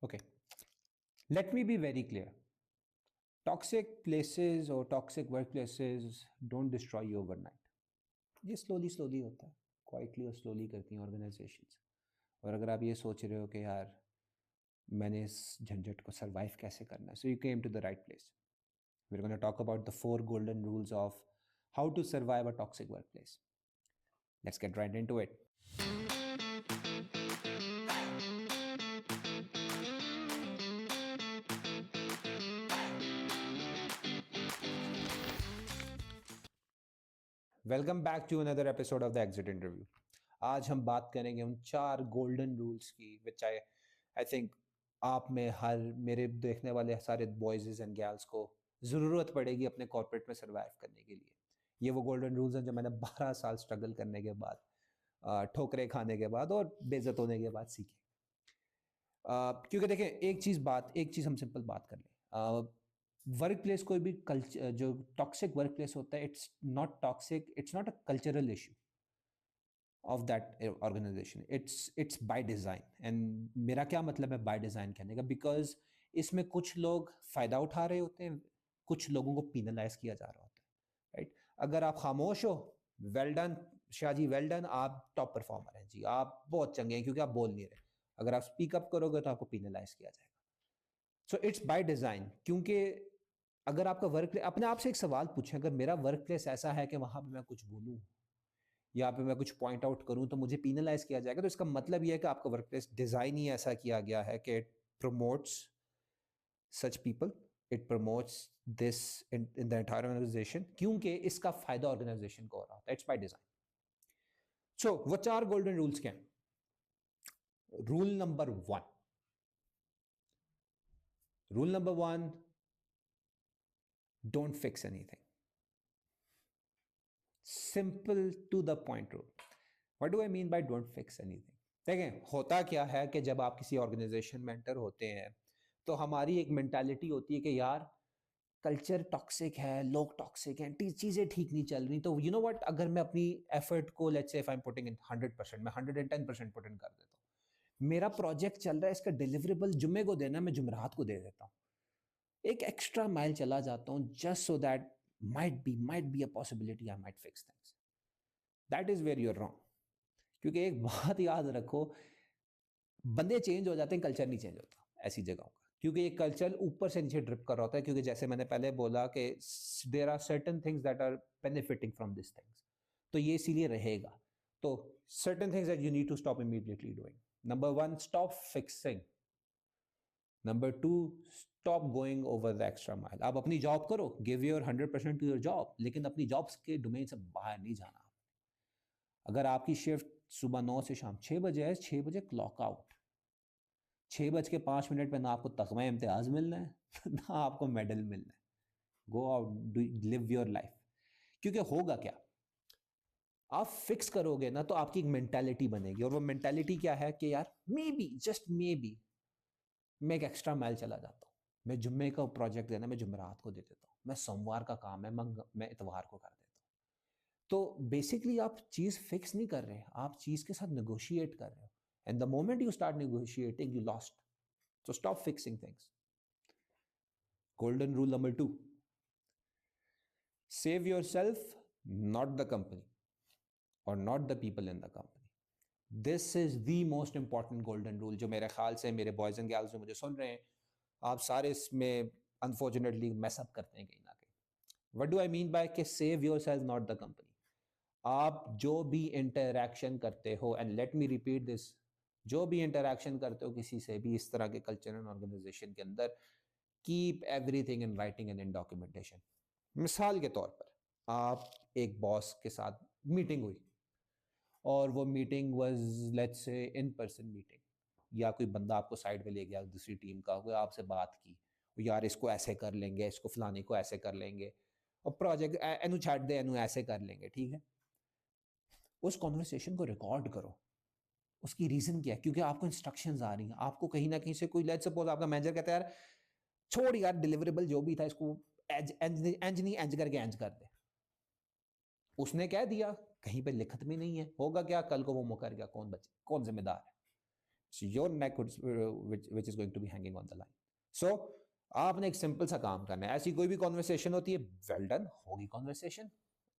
Okay, let me be very clear. Toxic places or toxic workplaces don't destroy you overnight. ये slowly slowly होता है, quietly और slowly करती हैं organisations. और अगर आप ये सोच रहे हो कि यार मैंने इस झंझट को सरवाइव कैसे करना है, so you came to the right place. We're going to talk about the 4 golden rules of how to survive a toxic workplace. Let's get right into it. Welcome back to another episode of the exit interview. आज हम बात करेंगे उन 4 golden rules की विच I think आप में हर मेरे देखने वाले सारे बॉयज़ एंड गर्ल्स को ज़रूरत पड़ेगी अपने कॉर्पोरेट में सर्वाइव करने के लिए. ये वो गोल्डन रूल्स हैं जो मैंने 12 साल स्ट्रगल करने के बाद, ठोकरें खाने के बाद और बेइज्जत होने के बाद सीखे. क्योंकि देखें, एक चीज़ हम सिंपल बात कर लें. वर्क प्लेस कोई भी कल्चर जो टॉक्सिक वर्क प्लेस होता है, it's not a cultural issue of that organisation. It's by design. And मेरा क्या मतलब है बाय डिज़ाइन कहने का? बिकॉज इसमें कुछ लोग फ़ायदा उठा रहे होते हैं, कुछ लोगों को पीनलाइज किया जा रहा होता है, राइट? अगर आप खामोश हो, well done Shah ji, well done, आप टॉप परफॉर्मर हैं जी, आप बहुत चंगे हैं क्योंकि आप बोल नहीं रहे. अगर आप स्पीकअप करोगे तो आपको पीनलाइज किया जाएगा. So it's by design. क्योंकि अगर आपका वर्क प्लेस, अपने आप से एक सवाल पूछें, अगर मेरा वर्क प्लेस ऐसा है कि वहाँ पे मैं कुछ बोलूँ या पे मैं कुछ पॉइंट आउट करूँ तो मुझे पीनलाइज किया जाएगा, तो इसका मतलब ये है कि आपका वर्क प्लेस डिज़ाइन ही ऐसा किया गया है कि it promotes such people, it promotes this in the entire organisation, क्योंकि इसका फायदा ऑर्गेनाइजेशन को हो रहा होता है. It's by design. सो वो 4 गोल्डन रूल्स क्या हैं? Rule number one, don't fix anything. Simple to the point rule. What do I mean by don't fix anything? देखें, होता क्या है कि जब आप किसी ऑर्गेनाइजेशन में एंटर होते हैं तो हमारी एक मेंटालिटी होती है कि यार कल्चर टॉक्सिक है, लोग टॉक्सिक हैं, चीज़ें ठीक नहीं चल रही, तो यू नो व्हाट, अगर मैं अपनी एफर्ट को, let's say if I am putting in 100%, मैं 110% पुट इन कर देता हूँ. मेरा प्रोजेक्ट चल रहा है, इसका डिलीवरेबल जुम्मे को देना, मैं जुमेरात को दे देता हूँ. एक एक्स्ट्रा माइल चला जाता हूँ just so that might be a possibility I might fix things. That is where you are wrong. क्योंकि एक बात याद रखो, बंदे चेंज हो जाते हैं, कल्चर नहीं चेंज होता ऐसी जगहों का. क्योंकि ये कल्चर ऊपर से नीचे ड्रिप कर रहा होता है. क्योंकि जैसे मैंने पहले बोला कि there are certain things that are benefiting from this things, तो ये इसीलिए रहेगा. तो certain things that you need to stop immediately doing. Number one, stop fixing. Number two, stop going over the extra mile. आप अपनी job करो, give your 100% to your job, लेकिन अपनी जॉब्स के डोमेन से बाहर नहीं जाना. अगर आपकी शिफ्ट सुबह 9 से शाम 6 बजे है, 6 बजे क्लॉक आउट. 6:05 पे ना आपको तगमा इम्तियाज मिलना है ना आपको मेडल मिलना है. Go out, live your life. क्योंकि होगा क्या, आप फिक्स करोगे ना तो आपकी एक मेंटालिटी बनेगी, और वो मेंटालिटी क्या है कि यार may be, just may be, मैं एक एक्स्ट्रा माइल चला जाता हूँ. मैं जुम्मे का प्रोजेक्ट देना, मैं जुमेरात को दे देता हूँ. मैं सोमवार का काम है, मैं इतवार को कर देता हूँ. तो बेसिकली आप चीज़ फिक्स नहीं कर रहे, आप चीज़ के साथ नेगोशिएट कर रहे हो. And the moment you start negotiating, you lost. So stop fixing things. Golden rule number 2. Save yourself, not the company, or not the people in the company. This is the most important golden rule जो मेरे ख्याल से मेरे boys and girls जो मुझे सुन रहे हैं, आप सारे इसमें अनफॉर्चुनेटली मैसअप करते हैं कहीं ना कहीं. What do I mean by के save yourself not the company? आप जो भी इंटरैक्शन करते हो, and let me repeat this, जो भी इंटरैक्शन करते हो किसी से भी इस तरह के कल्चर एंड ऑर्गेनाइजेशन के अंदर, keep everything in writing and in documentation. मिसाल के तौर पर, आप एक बॉस के साथ मीटिंग हुई, और वो meeting was let's say in person meeting, या कोई बंदा आपको साइड में ले गया दूसरी टीम का, कोई आपसे बात की, यार इसको ऐसे कर लेंगे, इसको फलाने को ऐसे कर लेंगे, और प्रोजेक्ट एनु छाट दे, एनु ऐसे कर लेंगे, ठीक है. उस कॉन्वर्सेशन को रिकॉर्ड करो. उसकी रीज़न क्या है? क्योंकि आपको इंस्ट्रक्शंस आ रही हैं, आपको कहीं ना कहीं से कोई, लेट्स सपोज आपका मैनेजर कहता है यार छोड़ यार, डिलीवरेबल जो भी था इसको एज एंज एंज नहीं एंज करके एंज कर दे. उसने कह दिया, कहीं पे लिखत में नहीं है, होगा क्या, कल को वो मुकर गया, कौन जिम्मेदार है? So your neck which is going to be hanging on the line. So आपने एक सिंपल सा काम करना है. ऐसी कोई भी कॉन्वर्सेशन होती है, वेल डन होगी कॉन्वर्सेशन.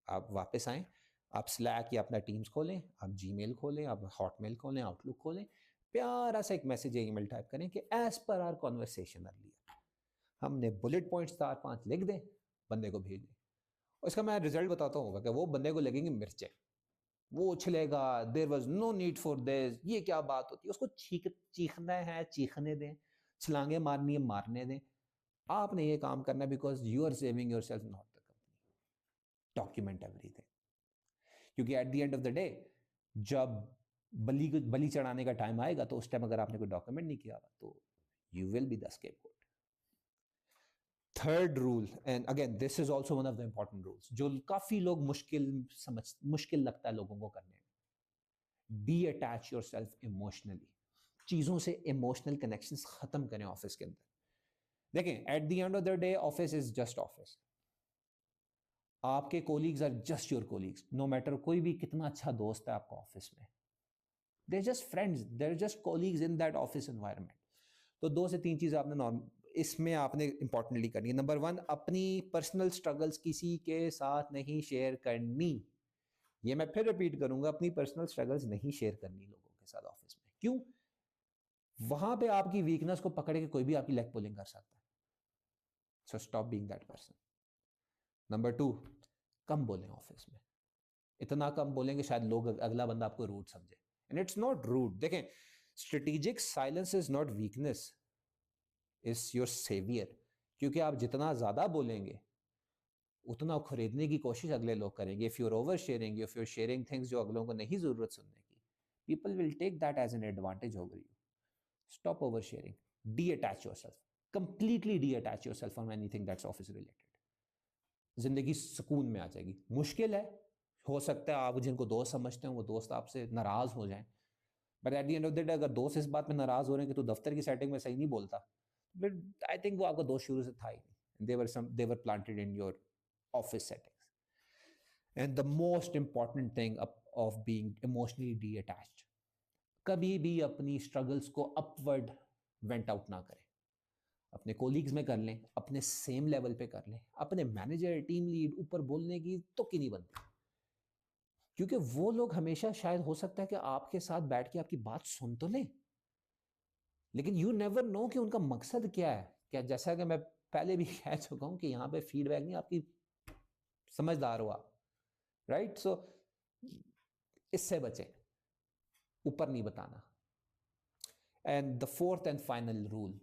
आप वापस आएँ, आप स्लैक या अपना टीम्स खोलें, आप जीमेल खोलें, आप हॉटमेल खोलें, आउटलुक खोलें, प्यारा सा एक मैसेज या ईमेल टाइप करें कि as per our conversation earlier, हमने बुलेट पॉइंट्स 4-5 लिख दें, बंदे को भेज दें. और इसका मैं रिजल्ट बताता हूँ कि वो बंदे को लगेंगे मिर्चें, वो उछलेगा, there was no need for this, ये क्या बात होती है. उसको चीखना है, चीखने दें, छलांगे मारनी है, मारने दें. आपने ये काम करना है because you are saving yourself, not the company. Document everything, क्योंकि at the end of the day जब बलि चढ़ाने का टाइम आएगा तो उस टाइम अगर आपने कोई डॉक्यूमेंट नहीं किया तो you will be the scapegoat. Third rule, and again this is also one of the important rules, जो काफी लोग मुश्किल लगता है लोगों को करने में. D attach your self emotionally. चीजों से इमोशनल कनेक्शंस खत्म करें ऑफिस के अंदर. देखें, at the end of the day office is just office. आपके colleagues are just your colleagues, no matter कोई भी कितना अच्छा दोस्त है आपका ऑफिस में, they are just friends, they are just colleagues in that office environment. तो 2 से 3 चीज़ आपने इसमें आपने इंपॉर्टेंटली करनी है. नंबर 1, अपनी पर्सनल स्ट्रगल्स किसी के साथ नहीं शेयर करनी. ये मैं फिर रिपीट करूंगा, अपनी पर्सनल स्ट्रगल्स नहीं शेयर करनी लोगों के साथ ऑफिस में. क्यों? वहां पे आपकी वीकनेस को पकड़ के कोई भी आपकी लेग पुलिंग कर सकता है. So stop being that person. Number 2, कम बोलें ऑफिस में. इतना कम बोलेंगे शायद लोग अगला बंदा आपको रूड समझे. And it's not rude. देखें, strategic silence is not weakness, is your saviour. क्योंकि आप जितना ज्यादा बोलेंगे उतना खरीदने की कोशिश अगले लोग करेंगे. If you're oversharing, if you're sharing things जो अगलों को नहीं जरूरत सुनने की, people will take that as an advantage over you. Stop oversharing. Detach yourself, completely detach yourself from anything that's office related. जिंदगी सुकून में आ जाएगी. मुश्किल है, हो सकता है आप जिनको दोस्त समझते हैं वो दोस्त आपसे नाराज हो जाएं, but at the end of the day अगर दोस्त इस बात में नाराज हो रहे हैं कि तू दफ्तर की सेटिंग में सही नहीं बोलता, बट आई थिंक वो आपका दोस्त शुरू से था ही नहीं. They were planted in your office settings. And the most important thing of being emotionally detached, कभी भी अपनी स्ट्रगल्स को अपवर्ड वेंट आउट ना करें. अपने कोलीग्स में कर लें, अपने सेम लेवल पे कर लें, अपने मैनेजर, टीम लीड ऊपर बोलने की तो की नहीं बनती. क्योंकि वो लोग हमेशा शायद हो सकता है कि आपके साथ बैठ के आपकी बात सुन तो लें, लेकिन यू नेवर नो कि उनका मकसद क्या है. क्या, जैसा कि मैं पहले भी कह चुका हूं कि यहाँ पे फीडबैक नहीं, आपकी समझदार हो आप, राइट. सो इससे बचें, ऊपर नहीं बताना. And the fourth and final rule,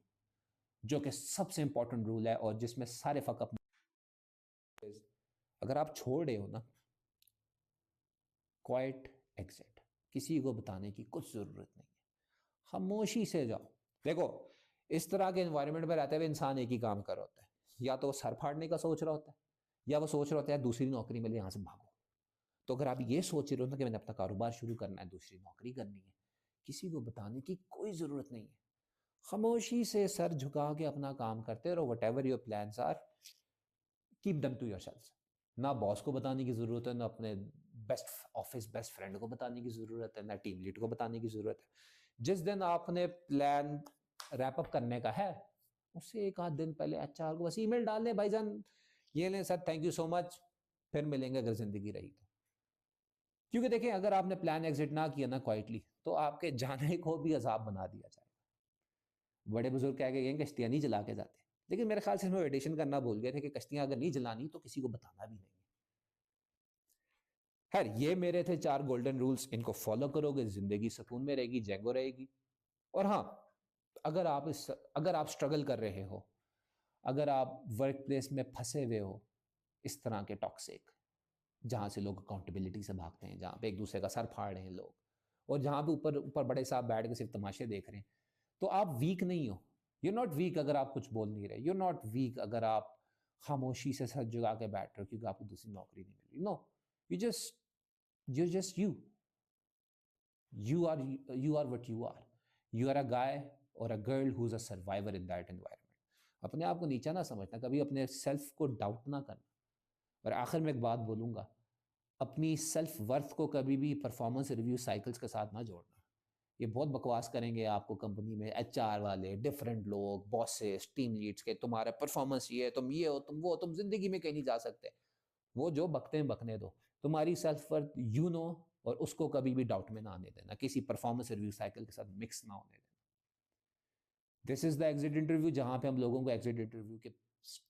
जो कि सबसे इंपॉर्टेंट रूल है और जिसमें सारे फकअप, अगर आप छोड़ रहे हो ना, क्वाइट एग्जिट. किसी को बताने की कुछ जरूरत नहीं है, खामोशी से जाओ. देखो, इस तरह के एनवायरनमेंट में रहते हुए इंसान एक ही काम कर रहा होता है, या तो वो सर फाड़ने का सोच रहा होता है, या वो सोच रहा होता है दूसरी नौकरी मिले यहाँ से भागो. तो अगर आप ये सोच रहे हो ना कि मैंने अपना कारोबार शुरू करना है, दूसरी नौकरी करनी है, किसी को बताने की कोई ज़रूरत नहीं है. खामोशी से सर झुका के अपना काम करते रहो. Whatever your plans are, keep them to yourselves. ना बॉस को बताने की ज़रूरत है, ना अपने बेस्ट फ्रेंड को बताने की ज़रूरत है, ना टीम लीड को बताने की ज़रूरत है. जिस दिन आपने प्लान रैप अप करने का है, उससे एक आध दिन पहले एचआर को बस ईमेल डाल लें, भाईजान ये लें sir, thank you so much, फिर मिलेंगे अगर जिंदगी रही तो. क्योंकि देखिए, अगर आपने प्लान एग्जिट ना किया ना क्वाइटली, तो आपके जाने को भी अजाब बना दिया जाएगा. बड़े बुजुर्ग कह के गए कश्तियां नहीं जला के जाते, लेकिन मेरे ख्याल से इसमें एडिशन करना भूल गए थे कि कश्तियां अगर नहीं जलानी तो किसी को बताना भी नहीं. खैर, ये मेरे थे 4 गोल्डन रूल्स. इनको फॉलो करोगे जिंदगी सुकून में रहेगी, जैंगो रहेगी. और हाँ, अगर आप स्ट्रगल कर रहे हो, अगर आप वर्क प्लेस में फंसे हुए हो इस तरह के टॉक्सिक, जहाँ से लोग अकाउंटेबिलिटी से भागते हैं, जहाँ पे एक दूसरे का सर फाड़ रहे हैं लोग, और जहाँ पे ऊपर ऊपर बड़े साहब बैठ के सिर्फ तमाशे देख रहे हैं, तो आप वीक नहीं हो. यू नॉट वीक अगर आप कुछ बोल नहीं रहे. यू नॉट वीक अगर आप खामोशी से सर झुका के बैठ रहे हो क्योंकि आपको दूसरी नौकरी नहीं मिल रही. No, you just you are what you are. You are a guy or a girl who's a survivor in that environment. अपने आप को नीचा ना समझना, कभी अपने सेल्फ को डाउट ना करना. और आखिर में एक बात बोलूँगा, अपनी सेल्फ वर्थ को कभी भी परफॉर्मेंस रिव्यू साइकिल्स के साथ ना जोड़ना. ये बहुत बकवास करेंगे आपको कंपनी में एचआर वाले, डिफरेंट लोग, बॉसेस, टीम लीड्स के, तुम्हारा परफॉर्मेंस ये है, तुम ये हो, तुम वो, तुम ज़िंदगी में कहीं नहीं जा सकते। वो जो बकते हैं बकने दो। तुम्हारी सेल्फ वर्थ यू नो, और उसको कभी भी डाउट में ना आने देना, किसी परफॉर्मेंस रिव्यू साइकिल के साथ मिक्स ना होने देना। This is the exit interview, जहाँ पे हम लोगों को एग्जिट इंटरव्यू के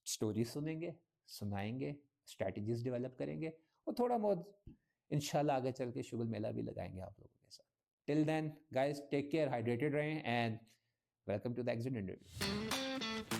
स्टोरी सुनेंगे, सुनाएंगे, स्ट्रैटेजीज डेवलप करेंगे, और थोड़ा बहुत इंशाल्लाह आगे चल के शुगल मेला भी लगाएंगे आप लोगों के साथ। Till then guys, take care, hydrated रहें, and welcome to the exit interview.